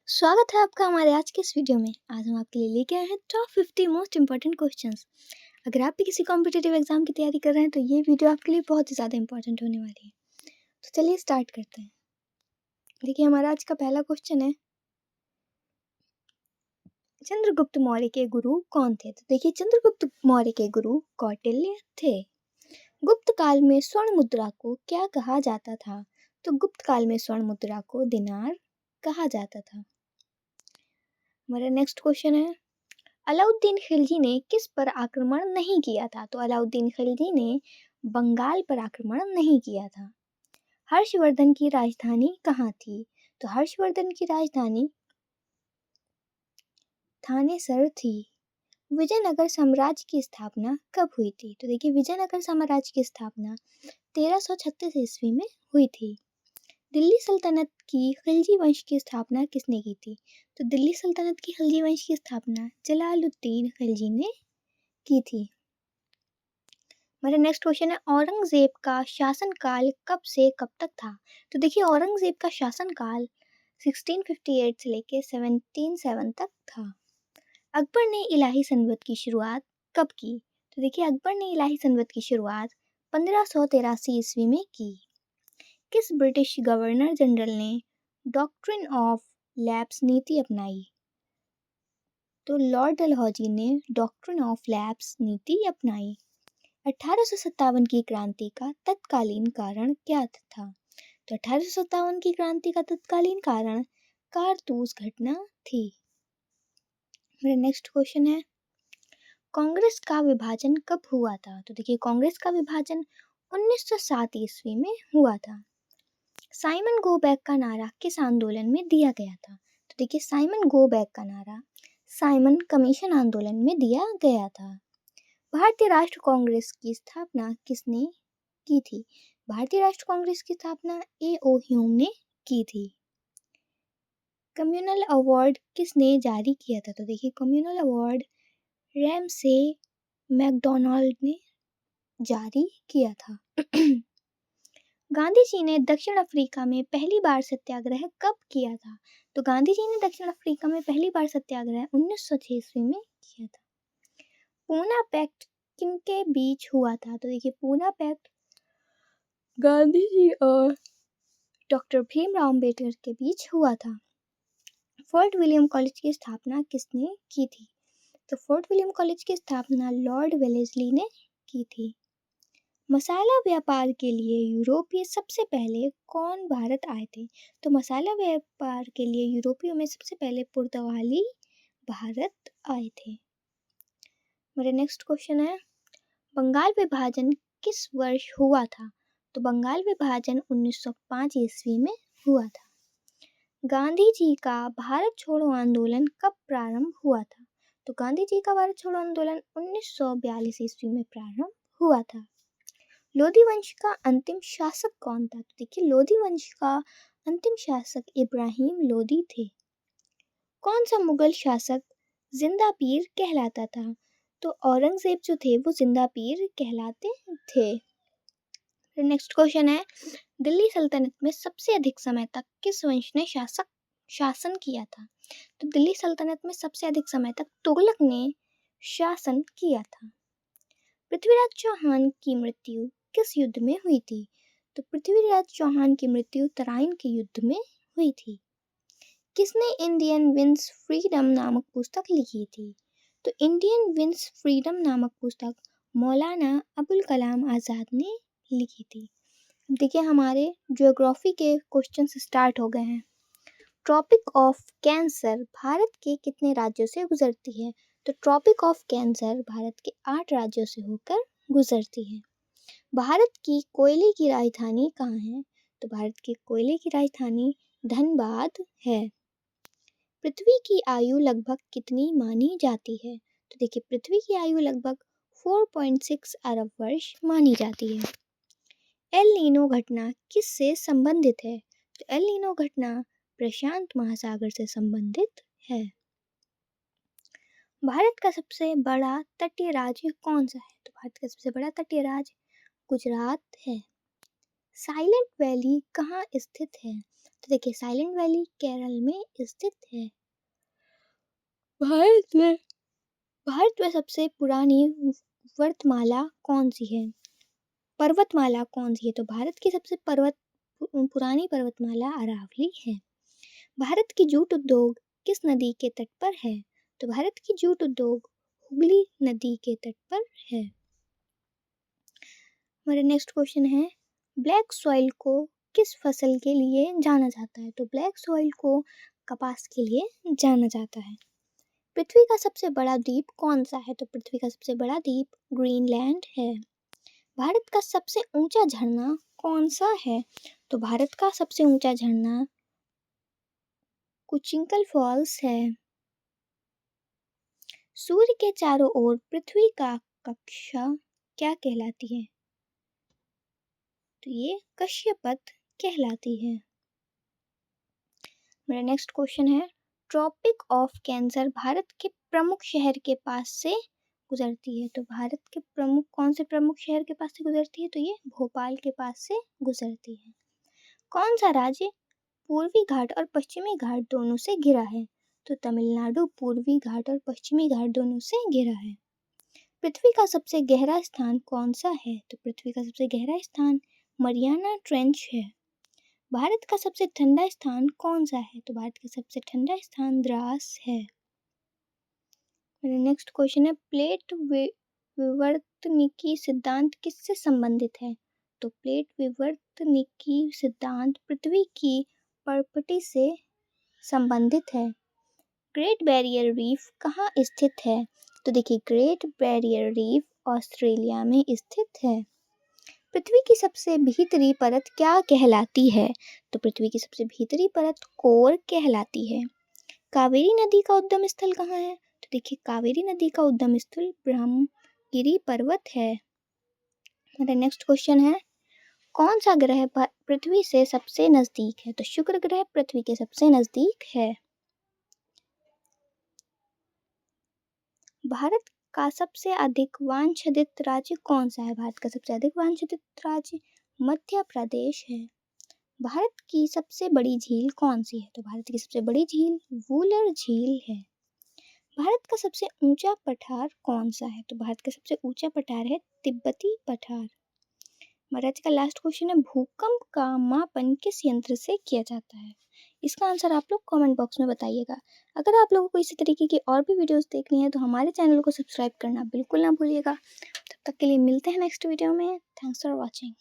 स्वागत है आपका हमारे आज के इस वीडियो में। आज हम आपके लिए लेके आए हैं टॉप 50 मोस्ट इंपॉर्टेंट क्वेश्चंस। अगर आप भी किसी कॉम्पिटिटिव एग्जाम की तैयारी कर रहे हैं तो ये वीडियो आपके लिए बहुत ही ज़्यादा इंपॉर्टेंट होने वाली है। तो चलिए स्टार्ट करते हैं। देखिए हमारा आज का पहला क्वेश्चन है, चंद्रगुप्त मौर्य के गुरु कौन थे? तो देखिए चंद्रगुप्त मौर्य के गुरु कौटिल्य थे। गुप्त काल में स्वर्ण मुद्रा को क्या कहा जाता था? तो गुप्त काल में स्वर्ण मुद्रा को दिनार कहा जाता था। हमारा नेक्स्ट क्वेश्चन है, अलाउद्दीन खिलजी ने किस पर आक्रमण नहीं किया था? तो अलाउद्दीन खिलजी ने बंगाल पर आक्रमण नहीं किया था। हर्षवर्धन की राजधानी कहाँ थी? तो हर्षवर्धन की राजधानी थानेसर थी। विजयनगर साम्राज्य की स्थापना कब हुई थी? तो देखिए विजयनगर साम्राज्य की स्थापना 1336 ईस्वी में हुई थी। दिल्ली सल्तनत की खिलजी वंश की स्थापना किसने की थी? तो दिल्ली सल्तनत की खिलजी वंश की स्थापना जलालुद्दीन खिलजी ने की थी। हमारा नेक्स्ट क्वेश्चन है, औरंगजेब का शासनकाल कब से कब तक था? तो देखिए औरंगजेब का शासनकाल 1658 से लेके 1707 तक था। अकबर ने इलाही सनवत की शुरुआत कब की? तो देखिए अकबर ने इलाही सनवत की शुरुआत 1583 ईस्वी में की। किस ब्रिटिश गवर्नर जनरल ने डॉक्ट्रिन ऑफ लैप्स नीति अपनाई? तो लॉर्ड डलहौजी ने डॉक्ट्रिन ऑफ लैप्स नीति अपनाई। 1857 की क्रांति का तत्कालीन कारण क्या था? तो 1857 की क्रांति का तत्कालीन कारण कारतूस घटना थी। मेरा नेक्स्ट क्वेश्चन है, कांग्रेस का विभाजन कब हुआ था? तो देखिए कांग्रेस का विभाजन 1907 ईस्वी में हुआ था। साइमन गो बैक का नारा किस आंदोलन में दिया गया था? तो देखिए साइमन गो बैक का नारा साइमन कमीशन आंदोलन में दिया गया था। भारतीय राष्ट्र कांग्रेस की स्थापना किसने की थी? भारतीय राष्ट्र कांग्रेस की स्थापना A.O. ह्यूम ने की थी। कम्युनल अवार्ड किसने जारी किया था? तो देखिए कम्युनल अवार्ड रैमसे मैकडोनाल्ड ने जारी किया था। गांधी जी ने दक्षिण अफ्रीका में पहली बार सत्याग्रह कब किया था? तो गांधी जी ने दक्षिण अफ्रीका में पहली बार सत्याग्रह 1906 ईस्वी में किया था। पूना पैक्ट किनके बीच हुआ था? तो देखिए पूना पैक्ट गांधी जी और डॉक्टर भीमराव अम्बेडकर के बीच हुआ था। फोर्ट विलियम कॉलेज की स्थापना किसने की थी? तो फोर्ट विलियम कॉलेज की स्थापना लॉर्ड वेलेस्ली ने की थी। मसाला व्यापार के लिए यूरोपीय सबसे पहले कौन भारत आए थे? तो मसाला व्यापार के लिए यूरोपियों में सबसे पहले पुर्तगाली भारत आए थे। मेरा नेक्स्ट क्वेश्चन है, बंगाल विभाजन किस वर्ष हुआ था? तो बंगाल विभाजन 1905 ईस्वी में हुआ था। गांधी जी का भारत छोड़ो आंदोलन कब प्रारंभ हुआ था? तो गांधी जी का भारत छोड़ो आंदोलन 1942 ईस्वी में प्रारंभ हुआ था। लोधी वंश का अंतिम शासक कौन था? तो देखिए लोधी वंश का अंतिम शासक इब्राहिम लोधी थे। कौन सा मुगल शासक जिंदा पीर कहलाता था? तो औरंगजेब जो थे वो जिंदा पीर कहलाते थे। नेक्स्ट क्वेश्चन है, दिल्ली सल्तनत में सबसे अधिक समय तक किस वंश ने शासन किया था? तो दिल्ली सल्तनत में सबसे अधिक समय तक तुगलक ने शासन किया था। पृथ्वीराज चौहान की मृत्यु किस युद्ध में हुई थी? तो पृथ्वीराज चौहान की मृत्यु तराइन के युद्ध में हुई थी। किसने इंडियन विंस फ्रीडम नामक पुस्तक लिखी थी? तो इंडियन विंस फ्रीडम नामक पुस्तक मौलाना अबुल कलाम आज़ाद ने लिखी थी। देखिए हमारे ज्योग्राफी के क्वेश्चन स्टार्ट हो गए हैं। ट्रॉपिक ऑफ कैंसर भारत के कितने राज्यों से गुजरती है? तो ट्रॉपिक ऑफ कैंसर भारत के 8 राज्यों से होकर गुजरती है। भारत की कोयले की राजधानी कहाँ है? तो भारत की कोयले की राजधानी धनबाद है। पृथ्वी की आयु लगभग कितनी मानी जाती है? तो देखिए पृथ्वी की आयु लगभग 4.6 अरब वर्ष मानी जाती है। एल नीनो घटना किससे संबंधित है? तो एल नीनो घटना प्रशांत महासागर से संबंधित है। भारत का सबसे बड़ा तटीय राज्य कौन सा है? तो भारत का सबसे बड़ा तटीय राज्य गुजरात है। साइलेंट वैली कहाँ स्थित है? तो देखिए साइलेंट वैली केरल में स्थित है। भारत में सबसे पुरानी पर्वतमाला कौन सी है? तो भारत की सबसे पुरानी पर्वतमाला अरावली है। भारत की जूट उद्योग किस नदी के तट पर है? तो भारत की जूट उद्योग हुगली नदी के तट पर है। हमारा नेक्स्ट क्वेश्चन है, ब्लैक सॉइल को किस फसल के लिए जाना जाता है? तो ब्लैक सॉइल को कपास के लिए जाना जाता है। पृथ्वी का सबसे बड़ा द्वीप कौन सा है? तो पृथ्वी का सबसे बड़ा द्वीप ग्रीनलैंड है। भारत का सबसे ऊंचा झरना कौन सा है? तो भारत का सबसे ऊंचा झरना कुचिंकल फॉल्स है। सूर्य के चारों ओर पृथ्वी का कक्षा क्या कहलाती है? तो ये कश्यपथ कहलाती है। मेरा नेक्स्ट क्वेश्चन है, ट्रॉपिक ऑफ कैंसर भारत के प्रमुख शहर के पास से गुजरती है। तो भारत के कौन से प्रमुख शहर के पास से गुजरती है? तो ये भोपाल के पास से गुजरती है। कौन सा राज्य पूर्वी घाट और पश्चिमी घाट दोनों से घिरा है? तो तमिलनाडु पूर्वी घाट और पश्चिमी घाट दोनों से घिरा है। पृथ्वी का सबसे गहरा स्थान कौन सा है? तो पृथ्वी का सबसे गहरा स्थान मरियाना ट्रेंच है। भारत का सबसे ठंडा स्थान कौन सा है? तो भारत का सबसे ठंडा स्थान द्रास है। मेरा नेक्स्ट क्वेश्चन है, प्लेट विवर्तनिकी सिद्धांत किससे संबंधित है? तो प्लेट विवर्तनिकी सिद्धांत पृथ्वी की पर्पटी से संबंधित है। ग्रेट बैरियर रीफ कहाँ स्थित है? तो देखिए ग्रेट बैरियर रीफ ऑस्ट्रेलिया में स्थित है। पृथ्वी की सबसे भीतरी परत क्या कहलाती है? तो पृथ्वी की सबसे भीतरी परत कोर कहलाती है। कावेरी नदी का उद्गम स्थल कहाँ है? तो देखिए कावेरी नदी का उद्गम स्थल ब्रह्मगिरी पर्वत है। मेरा नेक्स्ट क्वेश्चन है, कौन सा ग्रह पृथ्वी से सबसे नजदीक है? तो शुक्र ग्रह पृथ्वी के सबसे नजदीक है। भारत का सबसे अधिक वांछित राज्य कौन सा है? भारत का सबसे अधिक वांछित राज्य मध्य प्रदेश है। भारत की सबसे बड़ी झील कौन सी है? तो भारत की सबसे बड़ी झील वूलर झील है। भारत का सबसे ऊंचा पठार कौन सा है? तो भारत का सबसे ऊंचा पठार है तिब्बती पठार। हमारा आज का लास्ट क्वेश्चन है, भूकंप का मापन किस यंत्र से किया जाता है? इसका आंसर आप लोग कमेंट बॉक्स में बताइएगा। अगर आप लोगों को इसी तरीके की और भी वीडियोस देखनी है तो हमारे चैनल को सब्सक्राइब करना बिल्कुल ना भूलिएगा। तब तक के लिए मिलते हैं नेक्स्ट वीडियो में। Thanks for watching.